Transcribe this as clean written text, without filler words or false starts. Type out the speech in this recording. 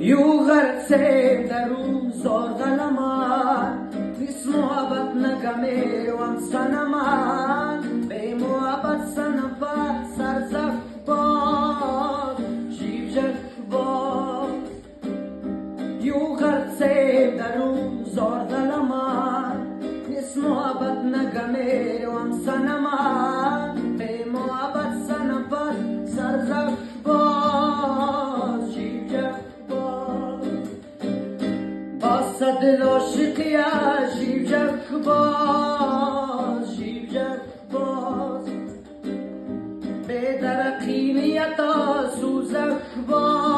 یو غرسه در او زارغلمان نیست محبت نگمه وان سنمان به محبت سنفت سرزخ باز شیفجک باز یو غرسه در او زارغلمان نیست محبت نگمه وان سنمان به محبت سنفت سرزخ باز شیفجک صد عاشقی شیفجک باز شیفجک باز به درقی نیتا سوزک باز